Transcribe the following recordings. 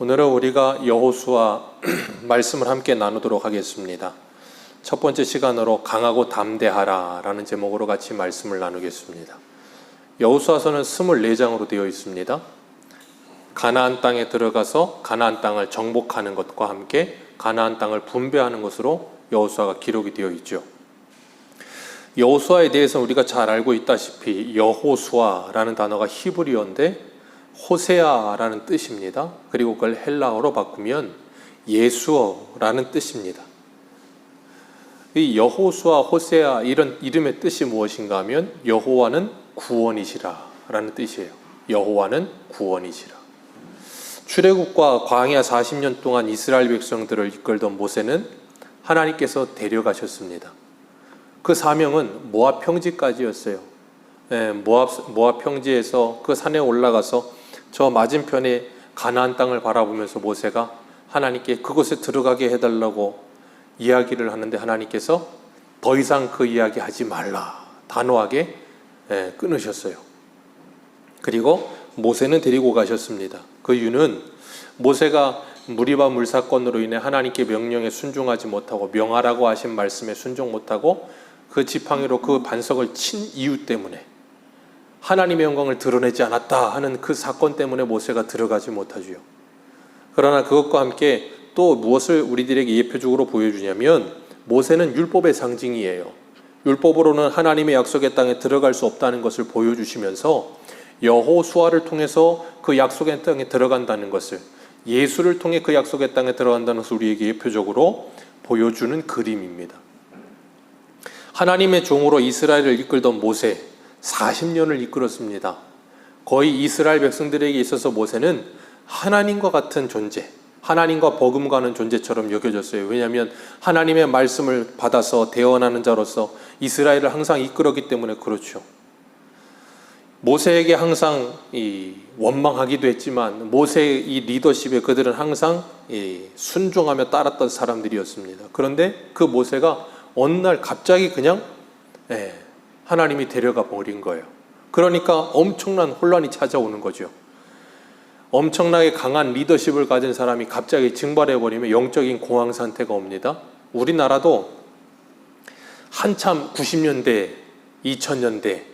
오늘은 우리가 여호수아 말씀을 함께 나누도록 하겠습니다. 첫 번째 시간으로 강하고 담대하라 라는 제목으로 같이 말씀을 나누겠습니다. 여호수아서는 24장으로 되어 있습니다. 가나안 땅에 들어가서 가나안 땅을 정복하는 것과 함께 가나안 땅을 분배하는 것으로 여호수아가 기록이 되어 있죠. 여호수아에 대해서 우리가 잘 알고 있다시피 여호수아라는 단어가 히브리어인데 호세아라는 뜻입니다. 그리고 그걸 헬라어로 바꾸면 예수어라는 뜻입니다. 이 여호수아, 호세아 이런 이름의 뜻이 무엇인가 하면 여호와는 구원이시라 라는 뜻이에요. 여호와는 구원이시라. 출애굽과 광야 40년 동안 이스라엘 백성들을 이끌던 모세는 하나님께서 데려가셨습니다. 그 사명은 모압 평지까지였어요. 모압 평지에서 그 산에 올라가서 저 맞은편에 가나안 땅을 바라보면서 모세가 하나님께 그곳에 들어가게 해달라고 이야기를 하는데 하나님께서 더 이상 그 이야기 하지 말라 단호하게 끊으셨어요. 그리고 모세는 데리고 가셨습니다. 그 이유는 모세가 무리바 물사건으로 인해 하나님께 명령에 순종하지 못하고 명하라고 하신 말씀에 순종 못하고 그 지팡이로 그 반석을 친 이유 때문에 하나님의 영광을 드러내지 않았다 하는 그 사건 때문에 모세가 들어가지 못하지요. 그러나 그것과 함께 또 무엇을 우리들에게 예표적으로 보여주냐면 모세는 율법의 상징이에요. 율법으로는 하나님의 약속의 땅에 들어갈 수 없다는 것을 보여주시면서 여호수아를 통해서 그 약속의 땅에 들어간다는 것을, 예수를 통해 그 약속의 땅에 들어간다는 것을 우리에게 예표적으로 보여주는 그림입니다. 하나님의 종으로 이스라엘을 이끌던 모세 40년을 이끌었습니다. 거의 이스라엘 백성들에게 있어서 모세는 하나님과 같은 존재, 하나님과 버금가는 존재처럼 여겨졌어요. 왜냐하면 하나님의 말씀을 받아서 대언하는 자로서 이스라엘을 항상 이끌었기 때문에 그렇죠. 모세에게 항상 원망하기도 했지만 모세의 이 리더십에 그들은 항상 순종하며 따랐던 사람들이었습니다. 그런데 그 모세가 어느 날 갑자기 그냥 하나님이 데려가 버린 거예요. 그러니까 엄청난 혼란이 찾아오는 거죠. 엄청나게 강한 리더십을 가진 사람이 갑자기 증발해버리면 영적인 공황 상태가 옵니다. 우리나라도 한참 90년대, 2000년대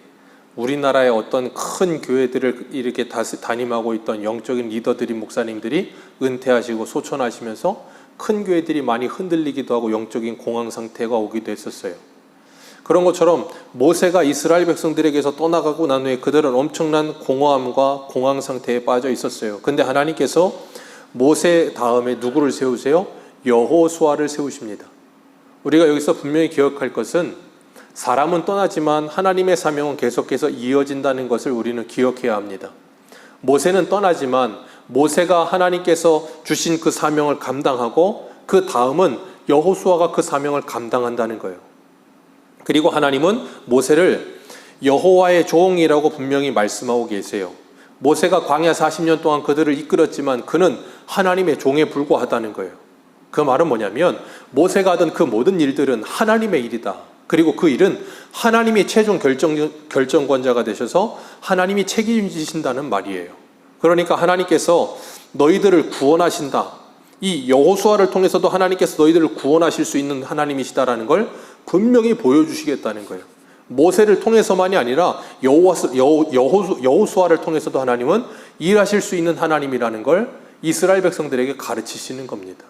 우리나라의 어떤 큰 교회들을 이렇게 담임하고 있던 영적인 리더들이, 목사님들이 은퇴하시고 소천하시면서 큰 교회들이 많이 흔들리기도 하고 영적인 공황 상태가 오기도 했었어요. 그런 것처럼 모세가 이스라엘 백성들에게서 떠나가고 난 후에 그들은 엄청난 공허함과 공황 상태에 빠져 있었어요. 근데 하나님께서 모세 다음에 누구를 세우세요? 여호수아를 세우십니다. 우리가 여기서 분명히 기억할 것은 사람은 떠나지만 하나님의 사명은 계속해서 이어진다는 것을 우리는 기억해야 합니다. 모세는 떠나지만 모세가 하나님께서 주신 그 사명을 감당하고 그 다음은 여호수아가 그 사명을 감당한다는 거예요. 그리고 하나님은 모세를 여호와의 종이라고 분명히 말씀하고 계세요. 모세가 광야 40년 동안 그들을 이끌었지만 그는 하나님의 종에 불과하다는 거예요. 그 말은 뭐냐면 모세가 하던 그 모든 일들은 하나님의 일이다. 그리고 그 일은 하나님이 최종 결정권자가 되셔서 하나님이 책임지신다는 말이에요. 그러니까 하나님께서 너희들을 구원하신다. 이 여호수아를 통해서도 하나님께서 너희들을 구원하실 수 있는 하나님이시다라는 걸 분명히 보여주시겠다는 거예요. 모세를 통해서만이 아니라 여호수아를 통해서도 하나님은 일하실 수 있는 하나님이라는 걸 이스라엘 백성들에게 가르치시는 겁니다.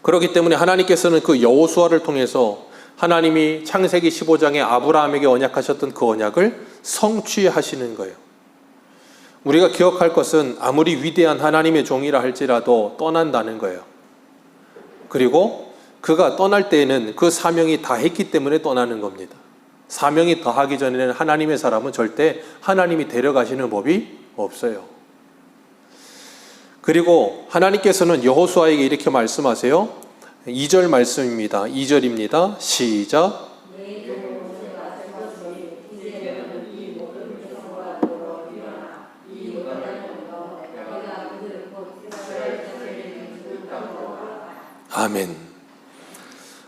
그렇기 때문에 하나님께서는 그 여호수아를 통해서 하나님이 창세기 15장에 아브라함에게 언약하셨던 그 언약을 성취하시는 거예요. 우리가 기억할 것은 아무리 위대한 하나님의 종이라 할지라도 떠난다는 거예요. 그리고 그가 떠날 때에는 그 사명이 다 했기 때문에 떠나는 겁니다. 사명이 다하기 전에는 하나님의 사람은 절대 하나님이 데려가시는 법이 없어요. 그리고 하나님께서는 여호수아에게 이렇게 말씀하세요. 2절 말씀입니다. 2절입니다. 시작. 아멘.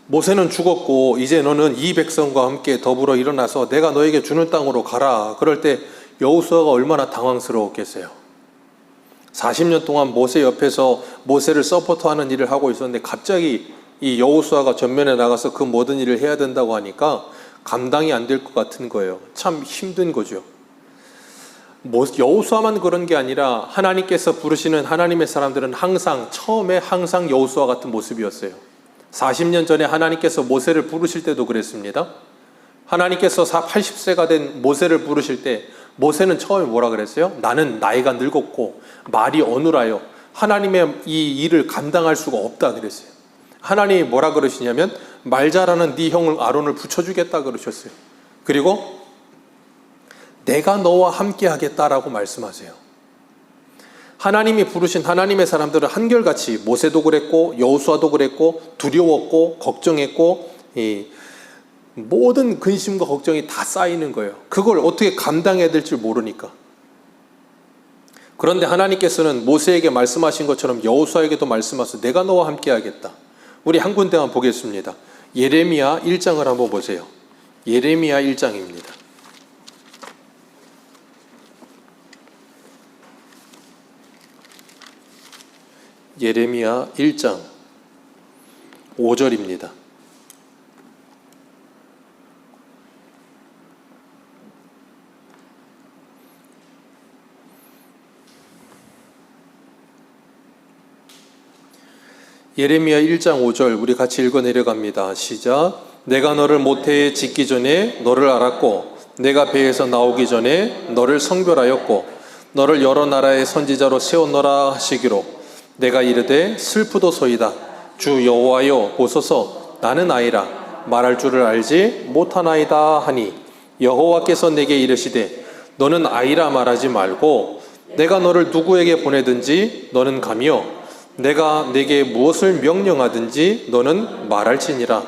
모세는 죽었고 이제 너는 이 백성과 함께 더불어 일어나서 내가 너에게 주는 땅으로 가라. 그럴 때 여호수아가 얼마나 당황스러웠겠어요. 40년 동안 모세 옆에서 모세를 서포트하는 일을 하고 있었는데 갑자기 이 여호수아가 전면에 나가서 그 모든 일을 해야 된다고 하니까 감당이 안 될 것 같은 거예요. 참 힘든 거죠. 여호수아만 그런 게 아니라 하나님께서 부르시는 하나님의 사람들은 처음에 항상 여호수아 같은 모습이었어요. 40년 전에 하나님께서 모세를 부르실 때도 그랬습니다. 하나님께서 80세가 된 모세를 부르실 때 모세는 처음에 뭐라 그랬어요? 나는 나이가 늙었고 말이 어눌하여 하나님의 이 일을 감당할 수가 없다 그랬어요. 하나님이 뭐라 그러시냐면 말 잘하는 네 형을 아론을 붙여주겠다 그러셨어요. 그리고 내가 너와 함께 하겠다라고 말씀하세요. 하나님이 부르신 하나님의 사람들은 한결같이 모세도 그랬고 여호수아도 그랬고 두려웠고 걱정했고 이 모든 근심과 걱정이 다 쌓이는 거예요. 그걸 어떻게 감당해야 될지 모르니까. 그런데 하나님께서는 모세에게 말씀하신 것처럼 여호수아에게도 말씀하셔서 내가 너와 함께 하겠다. 우리 한 군데만 보겠습니다. 예레미야 1장을 한번 보세요. 예레미야 1장입니다. 예레미야 1장 5절입니다. 예레미야 1장 5절 우리 같이 읽어 내려갑니다. 시작. 내가 너를 모태에 짓기 전에 너를 알았고 내가 배에서 나오기 전에 너를 성별하였고 너를 여러 나라의 선지자로 세웠노라 하시기로 내가 이르되 슬프도소이다. 주 여호와여 보소서 나는 아이라 말할 줄을 알지 못하나이다 하니 여호와께서 내게 이르시되 너는 아이라 말하지 말고 내가 너를 누구에게 보내든지 너는 가며 내가 내게 무엇을 명령하든지 너는 말할지니라.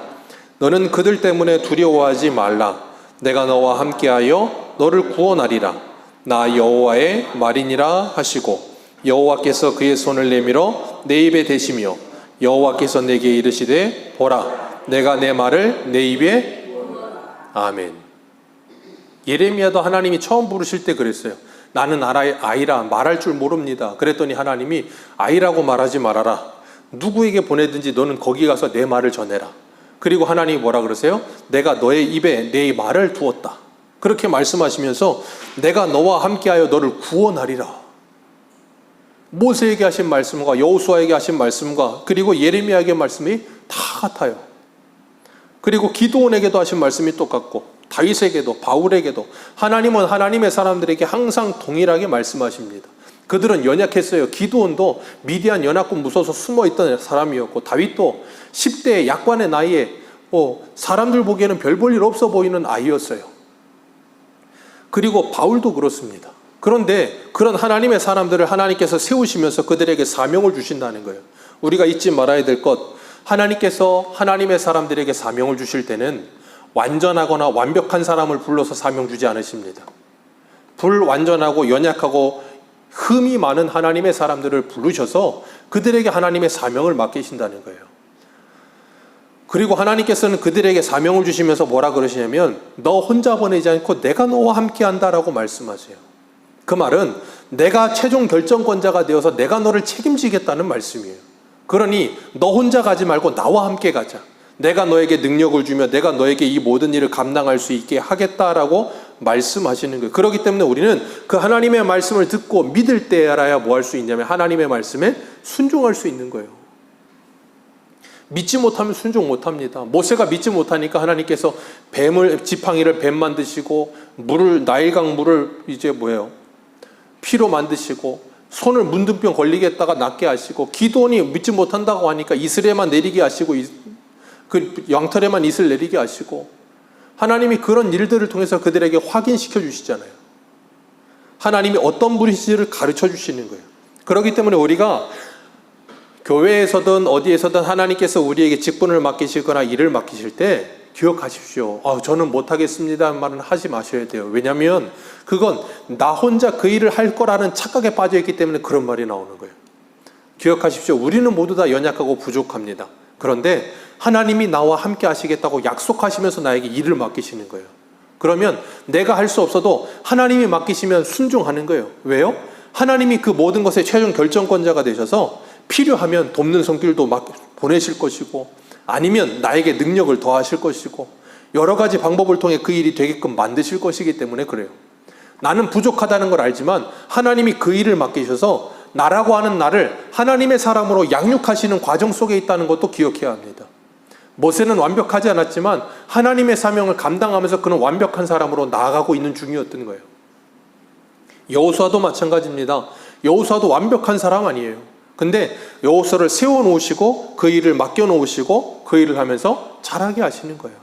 너는 그들 때문에 두려워하지 말라. 내가 너와 함께하여 너를 구원하리라. 나 여호와의 말이니라 하시고 여호와께서 그의 손을 내밀어 내 입에 대시며 여호와께서 내게 이르시되 보라 내가 내 말을 내 입에 아멘. 예레미야도 하나님이 처음 부르실 때 그랬어요. 나는 아이라 말할 줄 모릅니다. 그랬더니 하나님이 아이라고 말하지 말아라. 누구에게 보내든지 너는 거기 가서 내 말을 전해라. 그리고 하나님이 뭐라 그러세요? 내가 너의 입에 내 말을 두었다. 그렇게 말씀하시면서 내가 너와 함께하여 너를 구원하리라. 모세에게 하신 말씀과 여호수아에게 하신 말씀과 그리고 예레미야에게 말씀이 다 같아요. 그리고 기드온에게도 하신 말씀이 똑같고 다윗에게도 바울에게도 하나님은 하나님의 사람들에게 항상 동일하게 말씀하십니다. 그들은 연약했어요. 기드온도 미디안 연합군 무서워서 숨어있던 사람이었고 다윗도 10대의 약관의 나이에 사람들 보기에는 별 볼 일 없어 보이는 아이였어요. 그리고 바울도 그렇습니다. 그런데 그런 하나님의 사람들을 하나님께서 세우시면서 그들에게 사명을 주신다는 거예요. 우리가 잊지 말아야 될 것, 하나님께서 하나님의 사람들에게 사명을 주실 때는 완전하거나 완벽한 사람을 불러서 사명 주지 않으십니다. 불완전하고 연약하고 흠이 많은 하나님의 사람들을 부르셔서 그들에게 하나님의 사명을 맡기신다는 거예요. 그리고 하나님께서는 그들에게 사명을 주시면서 뭐라 그러시냐면 너 혼자 보내지 않고 내가 너와 함께 한다라고 말씀하세요. 그 말은 내가 최종 결정권자가 되어서 내가 너를 책임지겠다는 말씀이에요. 그러니 너 혼자 가지 말고 나와 함께 가자. 내가 너에게 능력을 주며 내가 너에게 이 모든 일을 감당할 수 있게 하겠다라고 말씀하시는 거예요. 그렇기 때문에 우리는 그 하나님의 말씀을 듣고 믿을 때라야 뭐 할 수 있냐면 하나님의 말씀에 순종할 수 있는 거예요. 믿지 못하면 순종 못합니다. 모세가 믿지 못하니까 하나님께서 지팡이를 뱀 만드시고 나일강 물을 피로 만드시고 손을 문둥병 걸리게 했다가 낫게 하시고 기드온이 믿지 못한다고 하니까 이슬에만 내리게 하시고 그 양털에만 이슬 내리게 하시고 하나님이 그런 일들을 통해서 그들에게 확인시켜 주시잖아요. 하나님이 어떤 분이신지를 가르쳐 주시는 거예요. 그렇기 때문에 우리가 교회에서든 어디에서든 하나님께서 우리에게 직분을 맡기시거나 일을 맡기실 때 기억하십시오. 저는 못하겠습니다 말은 하지 마셔야 돼요. 왜냐하면 그건 나 혼자 그 일을 할 거라는 착각에 빠져있기 때문에 그런 말이 나오는 거예요. 기억하십시오. 우리는 모두 다 연약하고 부족합니다. 그런데 하나님이 나와 함께 하시겠다고 약속하시면서 나에게 일을 맡기시는 거예요. 그러면 내가 할 수 없어도 하나님이 맡기시면 순종하는 거예요. 왜요? 하나님이 그 모든 것의 최종 결정권자가 되셔서 필요하면 돕는 손길도 막 보내실 것이고, 아니면 나에게 능력을 더하실 것이고, 여러 가지 방법을 통해 그 일이 되게끔 만드실 것이기 때문에 그래요. 나는 부족하다는 걸 알지만 하나님이 그 일을 맡기셔서 나라고 하는 나를 하나님의 사람으로 양육하시는 과정 속에 있다는 것도 기억해야 합니다. 모세는 완벽하지 않았지만 하나님의 사명을 감당하면서 그는 완벽한 사람으로 나아가고 있는 중이었던 거예요. 여호수아도 마찬가지입니다. 여호수아도 완벽한 사람 아니에요. 근데 여호수아를 세워놓으시고 그 일을 맡겨놓으시고 그 일을 하면서 잘하게 하시는 거예요.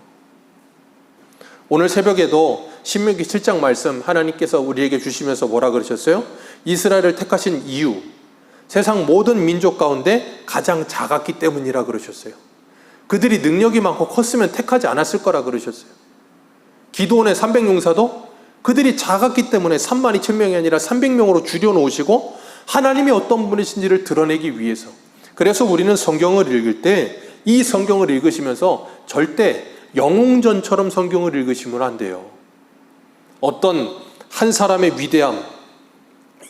오늘 새벽에도 신명기 7장 말씀 하나님께서 우리에게 주시면서 뭐라 그러셨어요? 이스라엘을 택하신 이유, 세상 모든 민족 가운데 가장 작았기 때문이라 그러셨어요. 그들이 능력이 많고 컸으면 택하지 않았을 거라 그러셨어요. 기드온의 300용사도 그들이 작았기 때문에 32,000명이 아니라 300명으로 줄여놓으시고 하나님이 어떤 분이신지를 드러내기 위해서. 그래서 우리는 성경을 읽을 때 이 성경을 읽으시면서 절대 영웅전처럼 성경을 읽으시면 안 돼요. 어떤 한 사람의 위대함,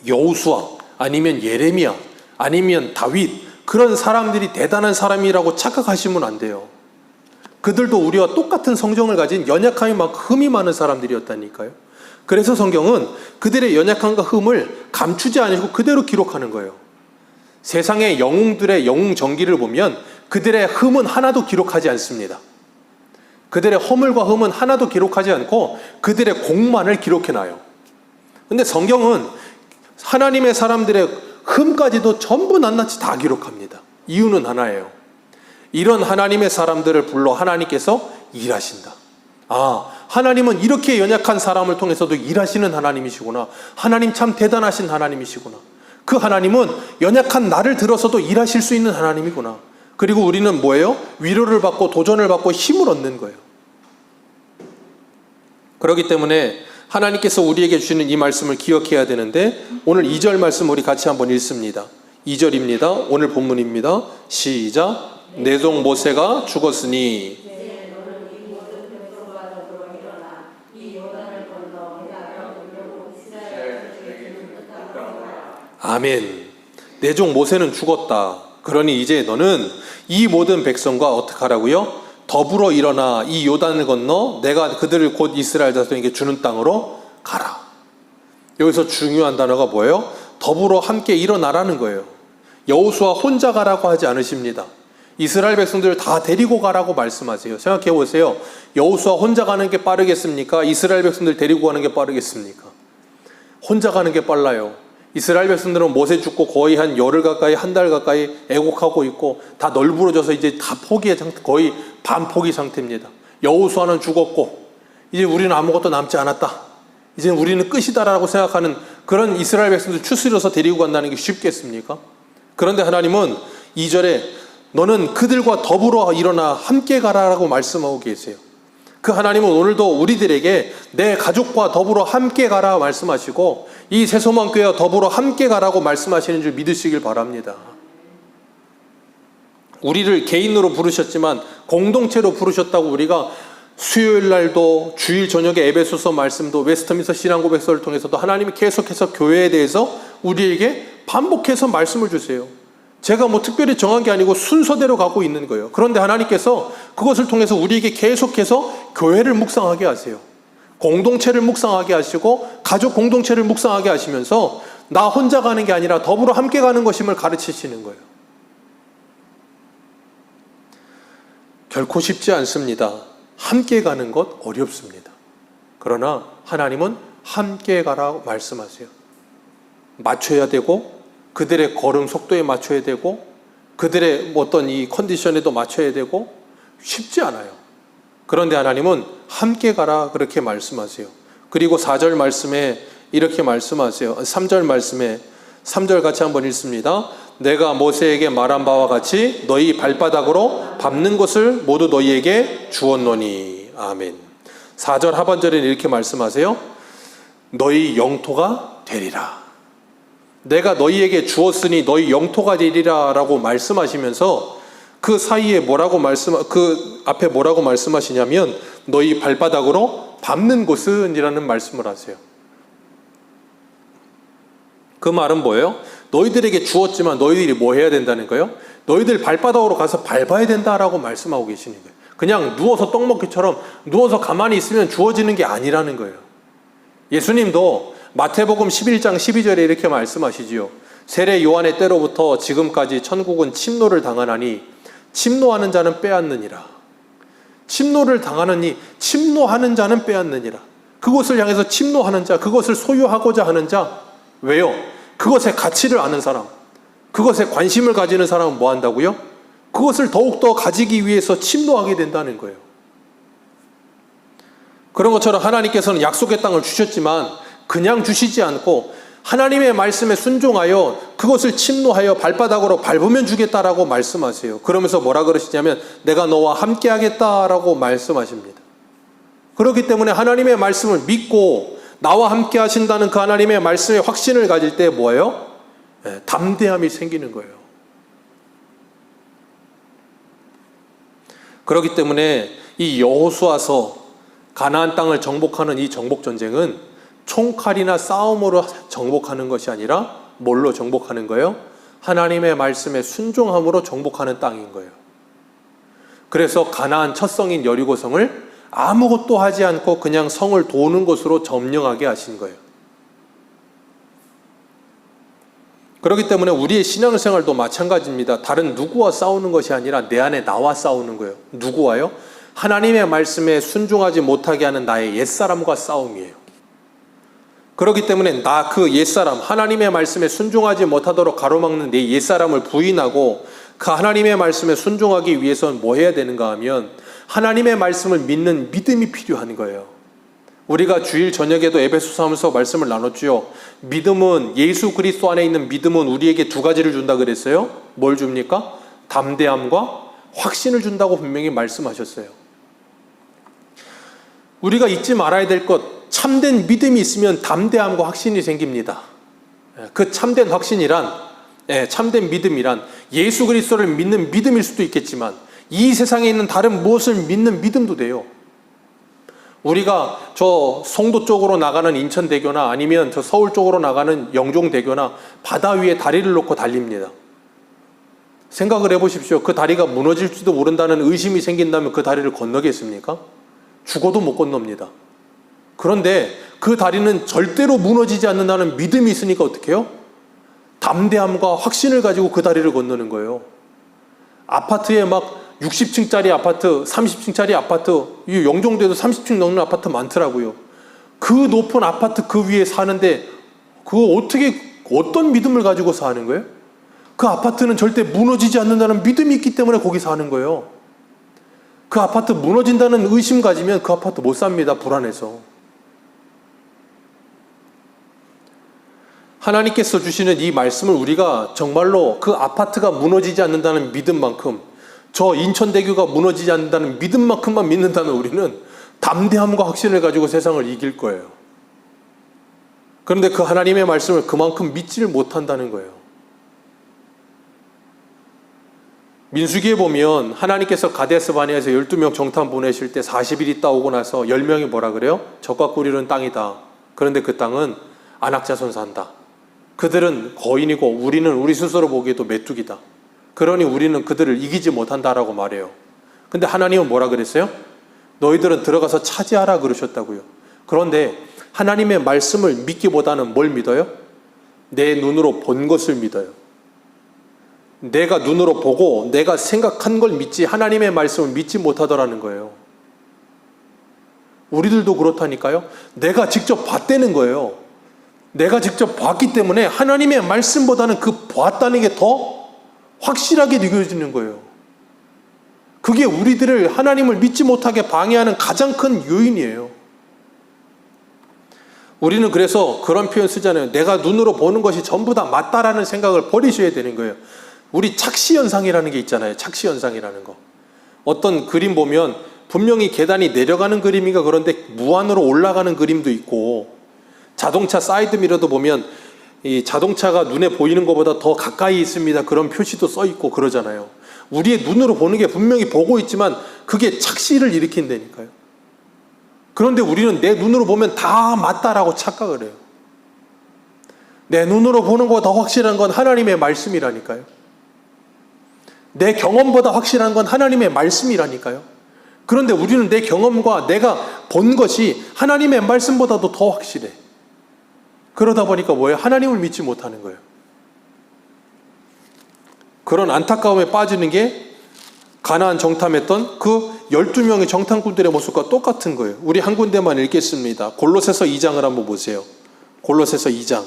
여호수아 아니면 예레미야 아니면 다윗, 그런 사람들이 대단한 사람이라고 착각하시면 안 돼요. 그들도 우리와 똑같은 성정을 가진 연약함이 많고 흠이 많은 사람들이었다니까요. 그래서 성경은 그들의 연약함과 흠을 감추지 않으시고 그대로 기록하는 거예요. 세상의 영웅들의 영웅 전기를 보면 그들의 흠은 하나도 기록하지 않습니다. 그들의 허물과 흠은 하나도 기록하지 않고 그들의 공만을 기록해놔요. 근데 성경은 하나님의 사람들의 흠까지도 전부 낱낱이 다 기록합니다. 이유는 하나예요. 이런 하나님의 사람들을 불러 하나님께서 일하신다. 아, 하나님은 이렇게 연약한 사람을 통해서도 일하시는 하나님이시구나. 하나님 참 대단하신 하나님이시구나. 그 하나님은 연약한 나를 들어서도 일하실 수 있는 하나님이구나. 그리고 우리는 뭐예요? 위로를 받고 도전을 받고 힘을 얻는 거예요. 그렇기 때문에 하나님께서 우리에게 주시는 이 말씀을 기억해야 되는데, 오늘 2절 말씀 우리 같이 한번 읽습니다. 2절입니다. 오늘 본문입니다. 시작. 내 종 모세가 죽었으니. 아멘. 내 종 모세는 죽었다. 그러니 이제 너는 이 모든 백성과 어떻게 하라고요? 더불어 일어나 이 요단을 건너 내가 그들을 곧 이스라엘 자손에게 주는 땅으로 가라. 여기서 중요한 단어가 뭐예요? 더불어 함께 일어나라는 거예요. 여호수아 혼자 가라고 하지 않으십니다. 이스라엘 백성들을 다 데리고 가라고 말씀하세요. 생각해 보세요. 여호수아 혼자 가는 게 빠르겠습니까? 이스라엘 백성들 데리고 가는 게 빠르겠습니까? 혼자 가는 게 빨라요. 이스라엘 백성들은 모세 죽고 거의 한 열흘 가까이, 한 달 가까이 애곡하고 있고 다 널브러져서 이제 다 포기의 상태, 거의 반포기 상태입니다. 여호수아는 죽었고 이제 우리는 아무것도 남지 않았다. 이제 우리는 끝이다라고 생각하는 그런 이스라엘 백성들 추스려서 데리고 간다는 게 쉽겠습니까? 그런데 하나님은 2절에 너는 그들과 더불어 일어나 함께 가라라고 말씀하고 계세요. 그 하나님은 오늘도 우리들에게 내 가족과 더불어 함께 가라 말씀하시고 이 새소망교회와 더불어 함께 가라고 말씀하시는 줄 믿으시길 바랍니다. 우리를 개인으로 부르셨지만 공동체로 부르셨다고 우리가 수요일 날도 주일 저녁에 에베소서 말씀도 웨스트민스터 신앙고백서를 통해서도 하나님이 계속해서 교회에 대해서 우리에게 반복해서 말씀을 주세요. 제가 뭐 특별히 정한 게 아니고 순서대로 가고 있는 거예요. 그런데 하나님께서 그것을 통해서 우리에게 계속해서 교회를 묵상하게 하세요. 공동체를 묵상하게 하시고 가족 공동체를 묵상하게 하시면서 나 혼자 가는 게 아니라 더불어 함께 가는 것임을 가르치시는 거예요. 결코 쉽지 않습니다. 함께 가는 것 어렵습니다. 그러나 하나님은 함께 가라고 말씀하세요. 맞춰야 되고 그들의 걸음 속도에 맞춰야 되고 그들의 어떤 이 컨디션에도 맞춰야 되고 쉽지 않아요. 그런데 하나님은 함께 가라 그렇게 말씀하세요. 그리고 4절 말씀에 이렇게 말씀하세요. 3절 말씀에 3절 같이 한번 읽습니다. 내가 모세에게 말한 바와 같이 너희 발바닥으로 밟는 것을 모두 너희에게 주었노니. 아멘. 4절 하반절에는 이렇게 말씀하세요. 너희 영토가 되리라. 내가 너희에게 주었으니 너희 영토가 되리라 라고 말씀하시면서 그 사이에 그 앞에 뭐라고 말씀하시냐면 너희 발바닥으로 밟는 곳은 이라는 말씀을 하세요. 그 말은 뭐예요? 너희들에게 주었지만 너희들이 뭐 해야 된다는 거예요? 너희들 발바닥으로 가서 밟아야 된다라고 말씀하고 계시는 거예요. 그냥 누워서 떡 먹기처럼 누워서 가만히 있으면 주어지는 게 아니라는 거예요. 예수님도 마태복음 11장 12절에 이렇게 말씀하시지요. 세례 요한의 때로부터 지금까지 천국은 침노를 당하나니 침노하는 자는 빼앗느니라. 침노를 당하느니 침노하는 자는 빼앗느니라. 그것을 향해서 침노하는 자, 그것을 소유하고자 하는 자. 왜요? 그것의 가치를 아는 사람, 그것에 관심을 가지는 사람은 뭐 한다고요? 그것을 더욱더 가지기 위해서 침노하게 된다는 거예요. 그런 것처럼 하나님께서는 약속의 땅을 주셨지만 그냥 주시지 않고 하나님의 말씀에 순종하여 그것을 침노하여 발바닥으로 밟으면 주겠다라고 말씀하세요. 그러면서 뭐라 그러시냐면 내가 너와 함께 하겠다라고 말씀하십니다. 그렇기 때문에 하나님의 말씀을 믿고 나와 함께 하신다는 그 하나님의 말씀에 확신을 가질 때 뭐예요? 담대함이 생기는 거예요. 그렇기 때문에 이 여호수아서 가나안 땅을 정복하는 이 정복 전쟁은 총칼이나 싸움으로 정복하는 것이 아니라 뭘로 정복하는 거예요? 하나님의 말씀에 순종함으로 정복하는 땅인 거예요. 그래서 가나안 첫 성인 여리고성을 아무것도 하지 않고 그냥 성을 도는 것으로 점령하게 하신 거예요. 그렇기 때문에 우리의 신앙생활도 마찬가지입니다. 다른 누구와 싸우는 것이 아니라 내 안에 나와 싸우는 거예요. 누구와요? 하나님의 말씀에 순종하지 못하게 하는 나의 옛사람과 싸움이에요. 그렇기 때문에 나 그 옛사람, 하나님의 말씀에 순종하지 못하도록 가로막는 내 옛사람을 부인하고 그 하나님의 말씀에 순종하기 위해서는 뭐 해야 되는가 하면 하나님의 말씀을 믿는 믿음이 필요한 거예요. 우리가 주일 저녁에도 에베소서 하면서 말씀을 나눴죠. 믿음은, 예수 그리스도 안에 있는 믿음은 우리에게 두 가지를 준다 그랬어요. 뭘 줍니까? 담대함과 확신을 준다고 분명히 말씀하셨어요. 우리가 잊지 말아야 될 것, 참된 믿음이 있으면 담대함과 확신이 생깁니다. 그 참된 확신이란, 참된 믿음이란 예수 그리스도를 믿는 믿음일 수도 있겠지만 이 세상에 있는 다른 무엇을 믿는 믿음도 돼요. 우리가 저 송도 쪽으로 나가는 인천대교나 아니면 저 서울 쪽으로 나가는 영종대교나 바다 위에 다리를 놓고 달립니다. 생각을 해보십시오. 그 다리가 무너질지도 모른다는 의심이 생긴다면 그 다리를 건너겠습니까? 죽어도 못 건넙니다. 그런데 그 다리는 절대로 무너지지 않는다는 믿음이 있으니까 어떻게 해요? 담대함과 확신을 가지고 그 다리를 건너는 거예요. 아파트에 막 60층짜리 아파트, 30층짜리 아파트, 이 영종도에도 30층 넘는 아파트 많더라고요. 그 높은 아파트 그 위에 사는데 그거 어떤 믿음을 가지고 사는 거예요? 그 아파트는 절대 무너지지 않는다는 믿음이 있기 때문에 거기 사는 거예요. 그 아파트 무너진다는 의심 가지면 그 아파트 못 삽니다. 불안해서. 하나님께서 주시는 이 말씀을 우리가 정말로 그 아파트가 무너지지 않는다는 믿음만큼, 저 인천대교가 무너지지 않는다는 믿음만큼만 믿는다면 우리는 담대함과 확신을 가지고 세상을 이길 거예요. 그런데 그 하나님의 말씀을 그만큼 믿지를 못한다는 거예요. 민수기에 보면 하나님께서 가데스 바네아에서 12명 정탐 보내실 때 40일 있다 오고 나서 10명이 뭐라 그래요? 적과 꿀이는 땅이다. 그런데 그 땅은 안악자손 산다. 그들은 거인이고 우리는 우리 스스로 보기에도 메뚜기다. 그러니 우리는 그들을 이기지 못한다라고 말해요. 근데 하나님은 뭐라 그랬어요? 너희들은 들어가서 차지하라 그러셨다고요. 그런데 하나님의 말씀을 믿기보다는 뭘 믿어요? 내 눈으로 본 것을 믿어요. 내가 눈으로 보고 내가 생각한 걸 믿지 하나님의 말씀을 믿지 못하더라는 거예요. 우리들도 그렇다니까요. 내가 직접 봤다는 거예요. 내가 직접 봤기 때문에 하나님의 말씀보다는 그 봤다는 게 더 확실하게 느껴지는 거예요. 그게 우리들을 하나님을 믿지 못하게 방해하는 가장 큰 요인이에요. 우리는 그래서 그런 표현 쓰잖아요. 내가 눈으로 보는 것이 전부 다 맞다라는 생각을 버리셔야 되는 거예요. 우리 착시현상이라는 게 있잖아요. 착시현상이라는 거. 어떤 그림 보면 분명히 계단이 내려가는 그림인가 그런데 무한으로 올라가는 그림도 있고, 자동차 사이드미러도 보면 이 자동차가 눈에 보이는 것보다 더 가까이 있습니다. 그런 표시도 써 있고 그러잖아요. 우리의 눈으로 보는 게 분명히 보고 있지만 그게 착시를 일으킨다니까요. 그런데 우리는 내 눈으로 보면 다 맞다라고 착각을 해요. 내 눈으로 보는 것보다 더 확실한 건 하나님의 말씀이라니까요. 내 경험보다 확실한 건 하나님의 말씀이라니까요. 그런데 우리는 내 경험과 내가 본 것이 하나님의 말씀보다도 더 확실해. 그러다 보니까 뭐예요? 하나님을 믿지 못하는 거예요. 그런 안타까움에 빠지는 게 가나안 정탐했던 그 12명의 정탐꾼들의 모습과 똑같은 거예요. 우리 한 군데만 읽겠습니다. 골로새서 2장을 한번 보세요. 골로새서 2장.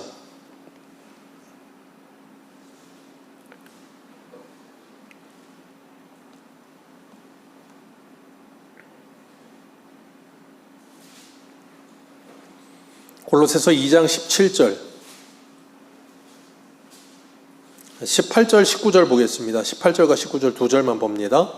골로새서 2장 17절, 18절, 19절 보겠습니다. 18절과 19절 두 절만 봅니다.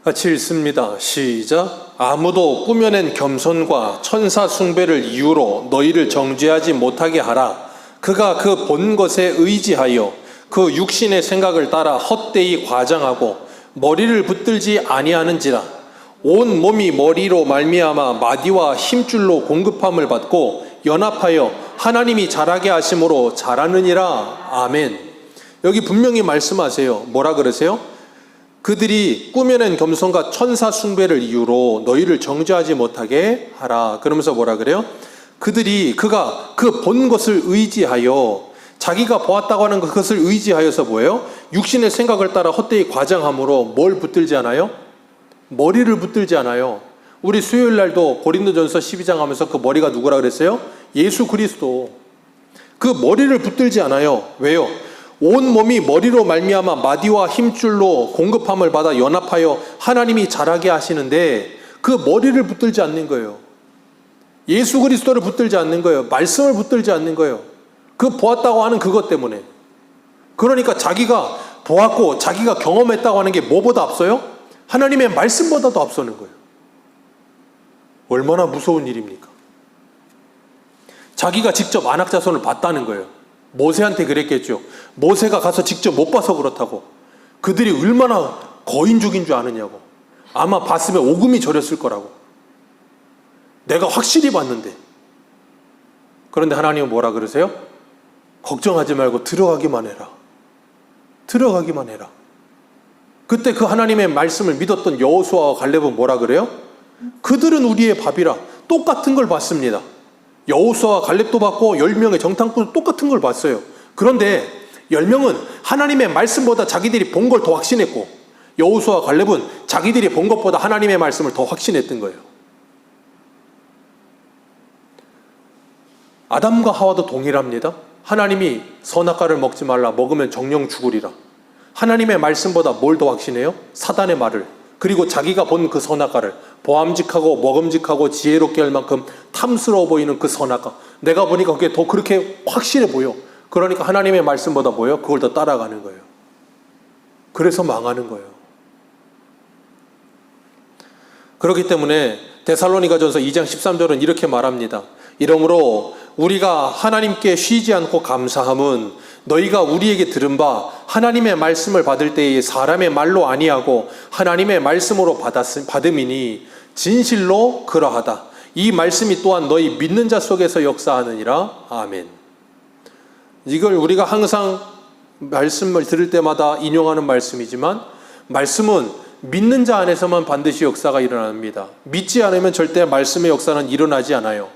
같이 읽습니다. 시작. 아무도 꾸며낸 겸손과 천사 숭배를 이유로 너희를 정죄하지 못하게 하라. 그가 그 본 것에 의지하여 그 육신의 생각을 따라 헛되이 과장하고 머리를 붙들지 아니하는지라. 온 몸이 머리로 말미암아 마디와 힘줄로 공급함을 받고 연합하여 하나님이 자라게 하심으로 자라느니라. 아멘. 여기 분명히 말씀하세요. 뭐라 그러세요? 그들이 꾸며낸 겸손과 천사 숭배를 이유로 너희를 정죄하지 못하게 하라. 그러면서 뭐라 그래요? 그가 그 본 것을 의지하여, 자기가 보았다고 하는 그것을 의지하여서 뭐예요? 육신의 생각을 따라 헛되이 과장함으로 뭘 붙들지 않아요? 머리를 붙들지 않아요. 우리 수요일 날도 고린도전서 12장 하면서 그 머리가 누구라 그랬어요? 예수 그리스도. 그 머리를 붙들지 않아요. 왜요? 온 몸이 머리로 말미암아 마디와 힘줄로 공급함을 받아 연합하여 하나님이 자라게 하시는데 그 머리를 붙들지 않는 거예요. 예수 그리스도를 붙들지 않는 거예요. 말씀을 붙들지 않는 거예요. 그 보았다고 하는 그것 때문에. 그러니까 자기가 보았고 자기가 경험했다고 하는 게 뭐보다 앞서요? 하나님의 말씀보다도 앞서는 거예요. 얼마나 무서운 일입니까? 자기가 직접 안악자손을 봤다는 거예요. 모세한테 그랬겠죠. 모세가 가서 직접 못 봐서 그렇다고. 그들이 얼마나 거인족인 줄 아느냐고. 아마 봤으면 오금이 저렸을 거라고. 내가 확실히 봤는데. 그런데 하나님은 뭐라 그러세요? 걱정하지 말고 들어가기만 해라. 들어가기만 해라. 그때 그 하나님의 말씀을 믿었던 여호수아와 갈렙은 뭐라 그래요? 그들은 우리의 밥이라. 똑같은 걸 봤습니다. 여호수아와 갈렙도 봤고 10명의 정탐꾼도 똑같은 걸 봤어요. 그런데 10명은 하나님의 말씀보다 자기들이 본 걸 더 확신했고, 여호수아와 갈렙은 자기들이 본 것보다 하나님의 말씀을 더 확신했던 거예요. 아담과 하와도 동일합니다. 하나님이 선악과를 먹지 말라, 먹으면 정령 죽으리라. 하나님의 말씀보다 뭘 더 확신해요? 사단의 말을. 그리고 자기가 본 그 선악과를, 보암직하고 먹음직하고 지혜롭게 할 만큼 탐스러워 보이는 그 선악과, 내가 보니까 그게 더 그렇게 확실해 보여. 그러니까 하나님의 말씀보다 뭐예요? 그걸 더 따라가는 거예요. 그래서 망하는 거예요. 그렇기 때문에 데살로니가전서 2장 13절은 이렇게 말합니다. 이러므로 우리가 하나님께 쉬지 않고 감사함은 너희가 우리에게 들은 바 하나님의 말씀을 받을 때에 사람의 말로 아니하고 하나님의 말씀으로 받음이니 진실로 그러하다. 이 말씀이 또한 너희 믿는 자 속에서 역사하느니라. 아멘. 이걸 우리가 항상 말씀을 들을 때마다 인용하는 말씀이지만, 말씀은 믿는 자 안에서만 반드시 역사가 일어납니다. 믿지 않으면 절대 말씀의 역사는 일어나지 않아요.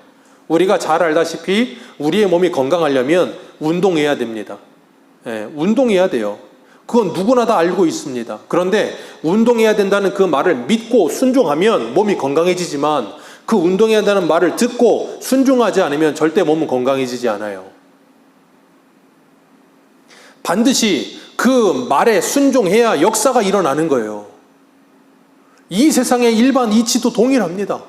우리가 잘 알다시피 우리의 몸이 건강하려면 운동해야 됩니다. 운동해야 돼요. 그건 누구나 다 알고 있습니다. 그런데 운동해야 된다는 그 말을 믿고 순종하면 몸이 건강해지지만, 그 운동해야 한다는 말을 듣고 순종하지 않으면 절대 몸은 건강해지지 않아요. 반드시 그 말에 순종해야 역사가 일어나는 거예요. 이 세상의 일반 이치도 동일합니다.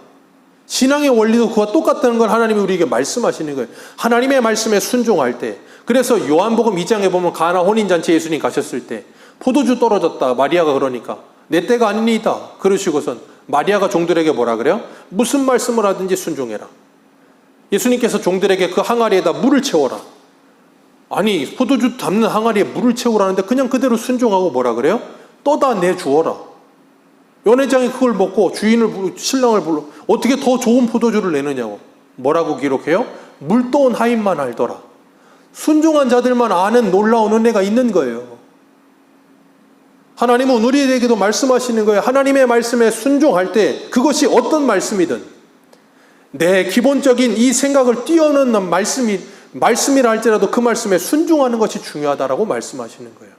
신앙의 원리도 그와 똑같다는 걸 하나님이 우리에게 말씀하시는 거예요. 하나님의 말씀에 순종할 때. 그래서 요한복음 2장에 보면 가나 혼인잔치에 예수님 가셨을 때 포도주 떨어졌다, 마리아가 그러니까 내 때가 아니니이다 그러시고선 마리아가 종들에게 뭐라 그래요? 무슨 말씀을 하든지 순종해라. 예수님께서 종들에게 그 항아리에다 물을 채워라. 아니, 포도주 담는 항아리에 물을 채우라는데 그냥 그대로 순종하고 뭐라 그래요? 떠다 내주어라. 연회장이 그걸 먹고 신랑을 불러 어떻게 더 좋은 포도주를 내느냐고. 뭐라고 기록해요? 물도온 하인만 알더라. 순종한 자들만 아는 놀라운 은혜가 있는 거예요. 하나님은 우리에게도 말씀하시는 거예요. 하나님의 말씀에 순종할 때 그것이 어떤 말씀이든 내 기본적인 이 생각을 뛰어넘는 말씀이라 할지라도 그 말씀에 순종하는 것이 중요하다라고 말씀하시는 거예요.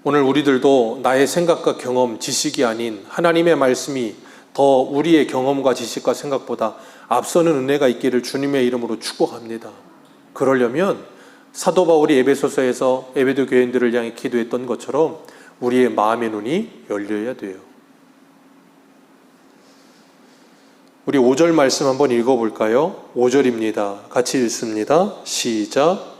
오늘 우리들도 나의 생각과 경험, 지식이 아닌 하나님의 말씀이 더 우리의 경험과 지식과 생각보다 앞서는 은혜가 있기를 주님의 이름으로 축복합니다. 그러려면 사도 바울이 에베소서에서 에베소 교인들을 향해 기도했던 것처럼 우리의 마음의 눈이 열려야 돼요. 우리 5절 말씀 한번 읽어볼까요? 5절입니다. 같이 읽습니다. 시작.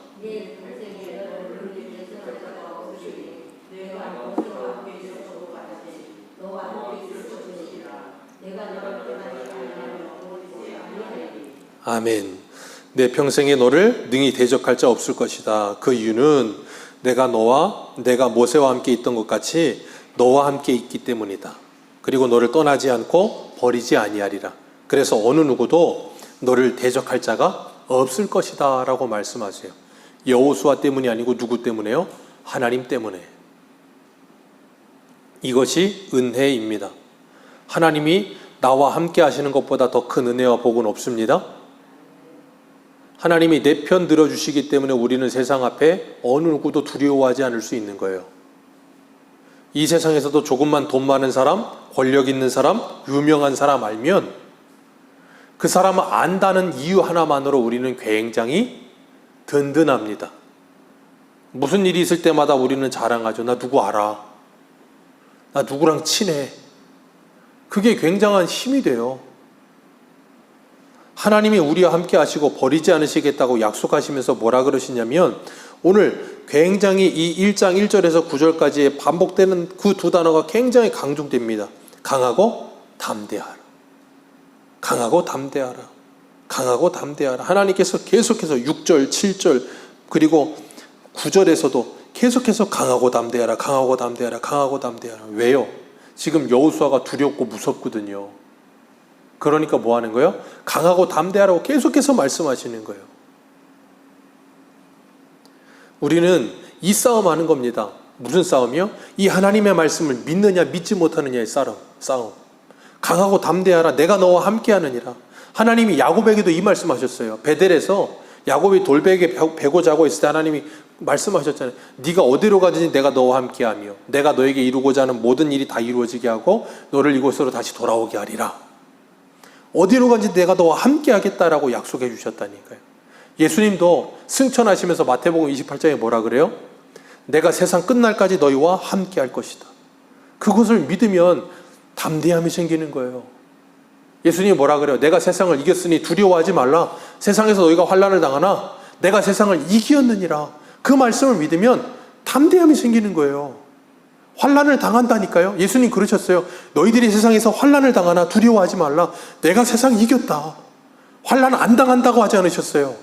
아멘. 내 평생에 너를 능히 대적할 자 없을 것이다. 그 이유는 내가 모세와 함께 있던 것 같이 너와 함께 있기 때문이다. 그리고 너를 떠나지 않고 버리지 아니하리라. 그래서 어느 누구도 너를 대적할 자가 없을 것이다 라고 말씀하세요. 여호수아 때문이 아니고 누구 때문에요? 하나님 때문에. 이것이 은혜입니다. 하나님이 나와 함께 하시는 것보다 더 큰 은혜와 복은 없습니다. 하나님이 내 편 들어주시기 때문에 우리는 세상 앞에 어느 누구도 두려워하지 않을 수 있는 거예요. 이 세상에서도 조금만 돈 많은 사람, 권력 있는 사람, 유명한 사람 알면 그 사람을 안다는 이유 하나만으로 우리는 굉장히 든든합니다. 무슨 일이 있을 때마다 우리는 자랑하죠. 나 누구 알아. 나 누구랑 친해. 그게 굉장한 힘이 돼요. 하나님이 우리와 함께 하시고 버리지 않으시겠다고 약속하시면서 뭐라 그러시냐면 오늘 굉장히 이 1장 1절에서 9절까지 반복되는 그 두 단어가 굉장히 강조됩니다. 강하고 담대하라. 강하고 담대하라. 강하고 담대하라. 하나님께서 계속해서 6절, 7절 그리고 9절에서도 계속해서 강하고 담대하라. 강하고 담대하라. 강하고 담대하라. 왜요? 지금 여호수아가 두렵고 무섭거든요. 그러니까 뭐 하는 거예요? 강하고 담대하라고 계속해서 말씀하시는 거예요. 우리는 이 싸움 하는 겁니다. 무슨 싸움이요? 이 하나님의 말씀을 믿느냐 믿지 못하느냐의 싸움. 강하고 담대하라. 내가 너와 함께 하느니라. 하나님이 야곱에게도 이 말씀하셨어요. 베델에서 야곱이 돌베개 베고 자고 있을 때 하나님이 말씀하셨잖아요. 네가 어디로 가든지 내가 너와 함께하며 내가 너에게 이루고자 하는 모든 일이 다 이루어지게 하고 너를 이곳으로 다시 돌아오게 하리라. 어디로 가든지 내가 너와 함께하겠다라고 약속해 주셨다니까요. 예수님도 승천하시면서 마태복음 28장에 뭐라 그래요? 내가 세상 끝날까지 너희와 함께할 것이다. 그것을 믿으면 담대함이 생기는 거예요. 예수님이 뭐라 그래요? 내가 세상을 이겼으니 두려워하지 말라. 세상에서 너희가 환난을 당하나 내가 세상을 이기었느니라. 그 말씀을 믿으면 담대함이 생기는 거예요. 환난을 당한다니까요. 예수님 그러셨어요. 너희들이 세상에서 환난을 당하나 두려워하지 말라. 내가 세상 이겼다. 환난 안 당한다고 하지 않으셨어요.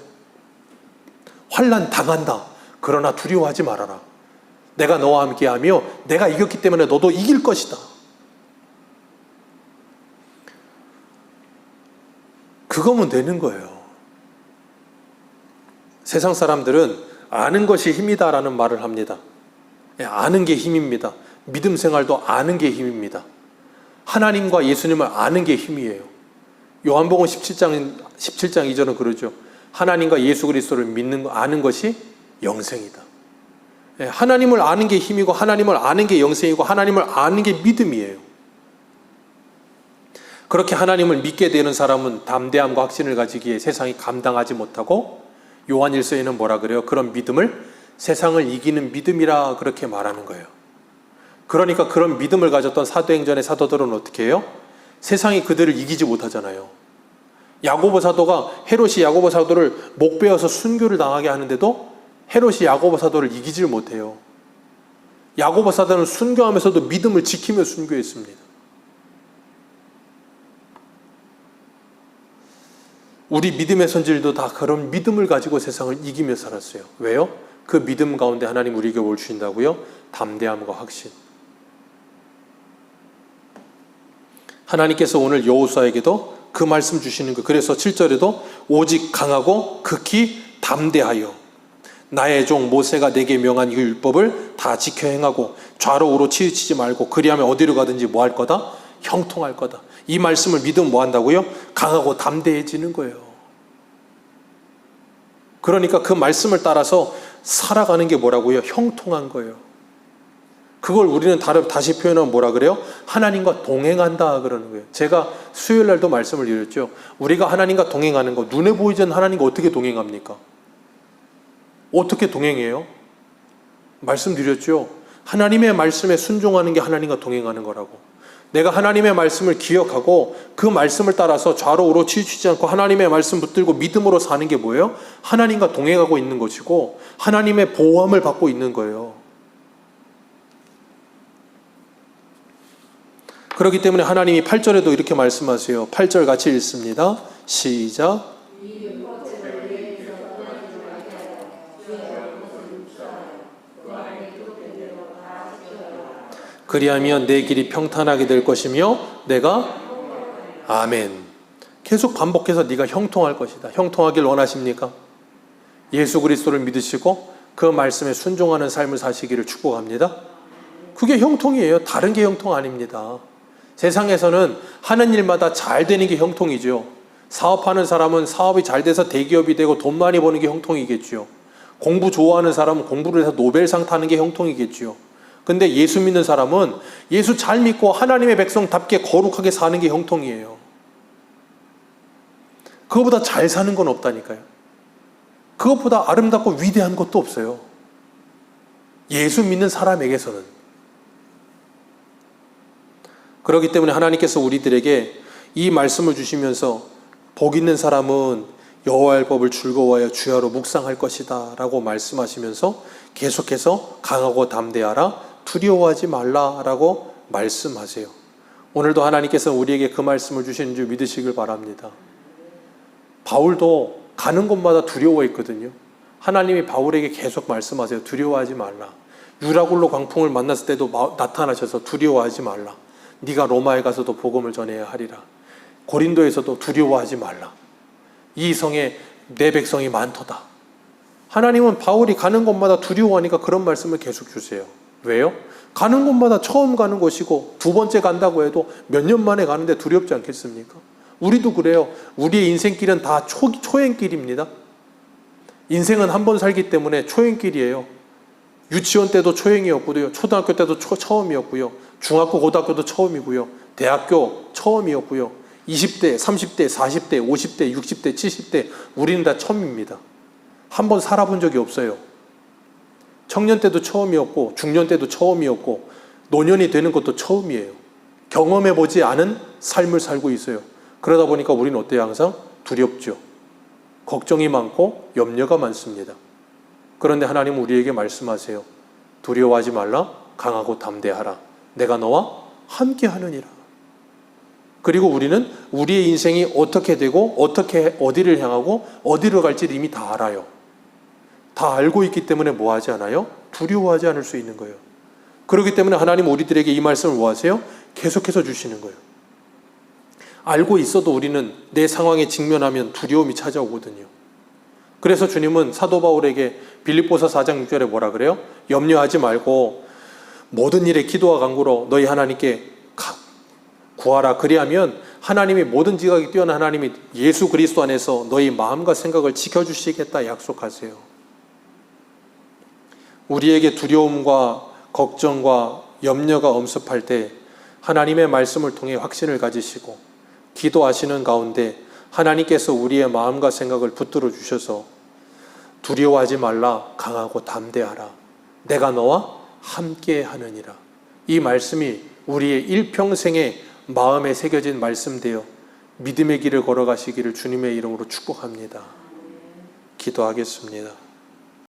환난 당한다. 그러나 두려워하지 말아라. 내가 너와 함께하며 내가 이겼기 때문에 너도 이길 것이다. 그거면 되는 거예요. 세상 사람들은 아는 것이 힘이다라는 말을 합니다. 아는 게 힘입니다. 믿음 생활도 아는 게 힘입니다. 하나님과 예수님을 아는 게 힘이에요. 요한복음 17장 2절은 그러죠. 하나님과 예수 그리스도를 아는 것이 영생이다. 하나님을 아는 게 힘이고 하나님을 아는 게 영생이고 하나님을 아는 게 믿음이에요. 그렇게 하나님을 믿게 되는 사람은 담대함과 확신을 가지기에 세상이 감당하지 못하고 요한일서에는 뭐라 그래요? 그런 믿음을 세상을 이기는 믿음이라 그렇게 말하는 거예요. 그러니까 그런 믿음을 가졌던 사도행전의 사도들은 어떻게 해요? 세상이 그들을 이기지 못하잖아요. 야고보 사도가 헤롯이 야고보 사도를 목베어서 순교를 당하게 하는데도 헤롯이 야고보 사도를 이기질 못해요. 야고보 사도는 순교하면서도 믿음을 지키며 순교했습니다. 우리 믿음의 선질도 다 그런 믿음을 가지고 세상을 이기며 살았어요. 왜요? 그 믿음 가운데 하나님 우리에게 뭘 주신다고요? 담대함과 확신. 하나님께서 오늘 여호수아에게도 그 말씀 주시는 거. 그래서 7절에도 오직 강하고 극히 담대하여 나의 종 모세가 내게 명한 이 율법을 다 지켜 행하고 좌로 우로 치우치지 말고 그리하면 어디로 가든지 뭐 할 거다? 형통할 거다. 이 말씀을 믿으면 뭐 한다고요? 강하고 담대해지는 거예요. 그러니까 그 말씀을 따라서 살아가는 게 뭐라고요? 형통한 거예요. 그걸 우리는 다시 표현하면 뭐라 그래요? 하나님과 동행한다 그러는 거예요. 제가 수요일 날도 말씀을 드렸죠. 우리가 하나님과 동행하는 거, 눈에 보이지 않는 하나님과 어떻게 동행합니까? 어떻게 동행해요? 말씀드렸죠. 하나님의 말씀에 순종하는 게 하나님과 동행하는 거라고. 내가 하나님의 말씀을 기억하고 그 말씀을 따라서 좌로 우로 치우치지 않고 하나님의 말씀 붙들고 믿음으로 사는 게 뭐예요? 하나님과 동행하고 있는 것이고 하나님의 보호함을 받고 있는 거예요. 그렇기 때문에 하나님이 8절에도 이렇게 말씀하세요. 8절 같이 읽습니다. 시작. 그리하면 내 길이 평탄하게 될 것이며 내가 아멘. 계속 반복해서 네가 형통할 것이다. 형통하길 원하십니까? 예수 그리스도를 믿으시고 그 말씀에 순종하는 삶을 사시기를 축복합니다. 그게 형통이에요. 다른 게 형통 아닙니다. 세상에서는 하는 일마다 잘 되는 게 형통이죠. 사업하는 사람은 사업이 잘 돼서 대기업이 되고 돈 많이 버는 게 형통이겠죠. 공부 좋아하는 사람은 공부를 해서 노벨상 타는 게 형통이겠죠. 근데 예수 믿는 사람은 예수 잘 믿고 하나님의 백성답게 거룩하게 사는 게 형통이에요. 그것보다 잘 사는 건 없다니까요. 그것보다 아름답고 위대한 것도 없어요. 예수 믿는 사람에게서는. 그렇기 때문에 하나님께서 우리들에게 이 말씀을 주시면서 복 있는 사람은 여호와의 법을 즐거워하여 주야로 묵상할 것이다 라고 말씀하시면서 계속해서 강하고 담대하라, 두려워하지 말라라고 말씀하세요. 오늘도 하나님께서 우리에게 그 말씀을 주시는 줄 믿으시길 바랍니다. 바울도 가는 곳마다 두려워했거든요. 하나님이 바울에게 계속 말씀하세요. 두려워하지 말라. 유라굴로 광풍을 만났을 때도 나타나셔서 두려워하지 말라. 네가 로마에 가서도 복음을 전해야 하리라. 고린도에서도 두려워하지 말라. 이 성에 내 백성이 많도다. 하나님은 바울이 가는 곳마다 두려워하니까 그런 말씀을 계속 주세요. 왜요? 가는 곳마다 처음 가는 곳이고 두 번째 간다고 해도 몇 년 만에 가는데 두렵지 않겠습니까? 우리도 그래요. 우리의 인생길은 다 초행길입니다. 인생은 한 번 살기 때문에 초행길이에요. 유치원 때도 초행이었고요. 초등학교 때도 처음이었고요. 중학교, 고등학교도 처음이고요. 대학교 처음이었고요. 20대, 30대, 40대, 50대, 60대, 70대 우리는 다 처음입니다. 한 번 살아본 적이 없어요. 청년 때도 처음이었고 중년 때도 처음이었고 노년이 되는 것도 처음이에요. 경험해보지 않은 삶을 살고 있어요. 그러다 보니까 우리는 어때요? 항상 두렵죠. 걱정이 많고 염려가 많습니다. 그런데 하나님은 우리에게 말씀하세요. 두려워하지 말라. 강하고 담대하라. 내가 너와 함께 하느니라. 그리고 우리는 우리의 인생이 어떻게 되고 어디를 향하고 어디로 갈지를 이미 다 알아요. 다 알고 있기 때문에 뭐 하지 않아요? 두려워하지 않을 수 있는 거예요. 그렇기 때문에 하나님은 우리들에게 이 말씀을 뭐 하세요? 계속해서 주시는 거예요. 알고 있어도 우리는 내 상황에 직면하면 두려움이 찾아오거든요. 그래서 주님은 사도 바울에게 빌립보서 4장 6절에 뭐라 그래요? 염려하지 말고 모든 일에 기도와 간구로 너희 하나님께 구하라. 그리하면 하나님이 모든 지각이 뛰어난 하나님이 예수 그리스도 안에서 너희 마음과 생각을 지켜주시겠다 약속하세요. 우리에게 두려움과 걱정과 염려가 엄습할 때 하나님의 말씀을 통해 확신을 가지시고 기도하시는 가운데 하나님께서 우리의 마음과 생각을 붙들어 주셔서 두려워하지 말라. 강하고 담대하라. 내가 너와 함께 하느니라. 이 말씀이 우리의 일평생에 마음에 새겨진 말씀되어 믿음의 길을 걸어가시기를 주님의 이름으로 축복합니다. 기도하겠습니다.